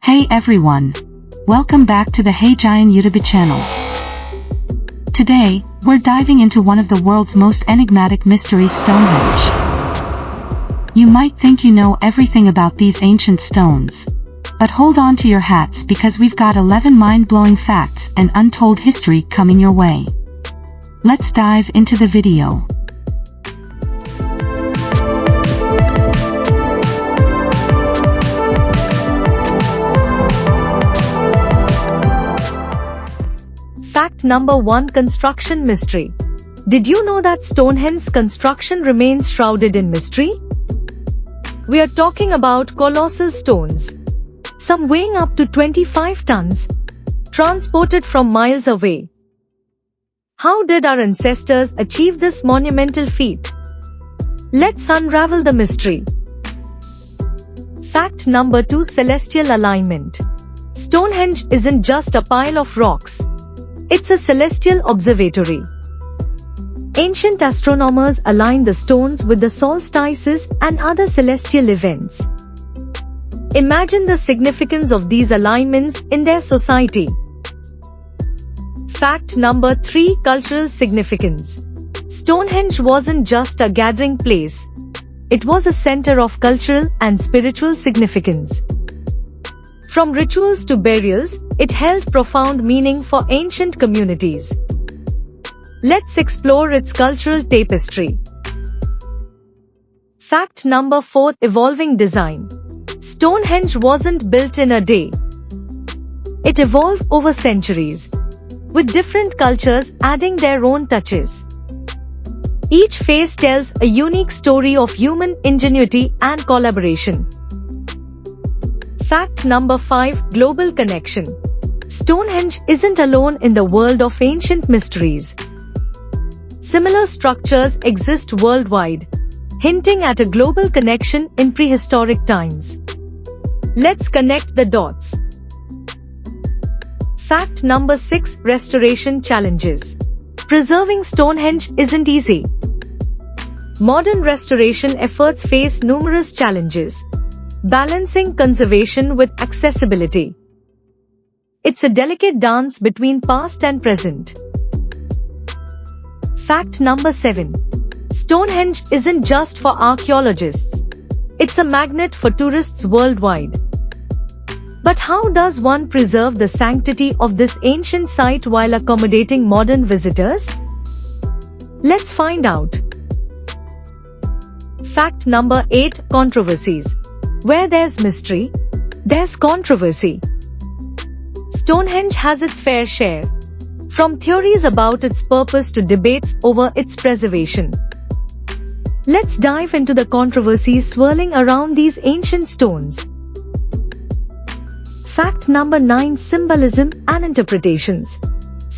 Hey everyone! Welcome back to the Hey Giant YouTube channel. Today, we're diving into one of the world's most enigmatic mysteries, Stonehenge. You might think you know everything about these ancient stones. But hold on to your hats because we've got 11 mind-blowing facts and untold history coming your way. Let's dive into the video. Fact number 1: Construction mystery. Did you know that Stonehenge's construction remains shrouded in mystery? We are talking about colossal stones, some weighing up to 25 tons, transported from miles away. How did our ancestors achieve this monumental feat? Let's unravel the mystery. Fact number 2: Celestial alignment. Stonehenge isn't just a pile of rocks. It's a celestial observatory. Ancient astronomers aligned the stones with the solstices and other celestial events. Imagine the significance of these alignments in their society. Fact number 3: Cultural significance. Stonehenge wasn't just a gathering place. It was a center of cultural and spiritual significance. From rituals to burials, it held profound meaning for ancient communities. Let's explore its cultural tapestry. Fact number 4: Evolving design. Stonehenge wasn't built in a day. It evolved over centuries, with different cultures adding their own touches. Each phase tells a unique story of human ingenuity and collaboration. Fact number 5: Global connection. Stonehenge isn't alone in the world of ancient mysteries. Similar structures exist worldwide, hinting at a global connection in prehistoric times. Let's connect the dots. Fact number 6: Restoration challenges. Preserving Stonehenge isn't easy. Modern restoration efforts face numerous challenges, balancing conservation with accessibility. It's a delicate dance between past and present. Fact number 7: Stonehenge isn't just for archaeologists. It's a magnet for tourists worldwide. But how does one preserve the sanctity of this ancient site while accommodating modern visitors? Let's find out. Fact number 8: Controversies. Where there's mystery, there's controversy. Stonehenge has its fair share, from theories about its purpose to debates over its preservation. Let's dive into the controversies swirling around these ancient stones. Fact number 9: Symbolism and interpretations.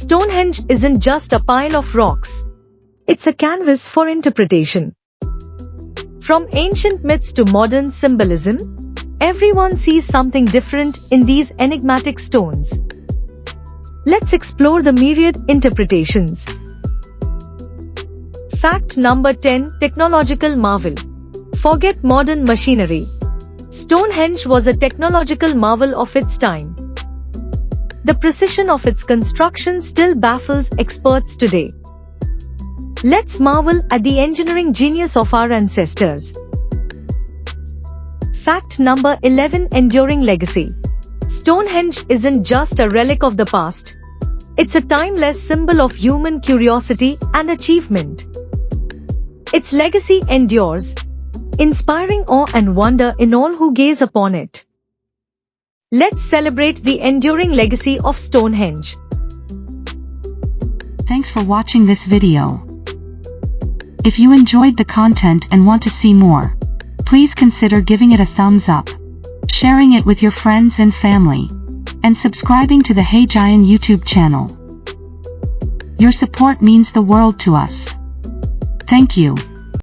Stonehenge isn't just a pile of rocks. It's a canvas for interpretation. From ancient myths to modern symbolism, everyone sees something different in these enigmatic stones. Let's explore the myriad interpretations. Fact number 10: Technological marvel. Forget modern machinery. Stonehenge was a technological marvel of its time. The precision of its construction still baffles experts today. Let's marvel at the engineering genius of our ancestors. Fact number 11: Enduring legacy. Stonehenge isn't just a relic of the past. It's a timeless symbol of human curiosity and achievement. Its legacy endures, inspiring awe and wonder in all who gaze upon it. Let's celebrate the enduring legacy of Stonehenge. Thanks for watching this video. If you enjoyed the content and want to see more, please consider giving it a thumbs up, sharing it with your friends and family, and subscribing to the Hey Giant YouTube channel. Your support means the world to us. Thank you.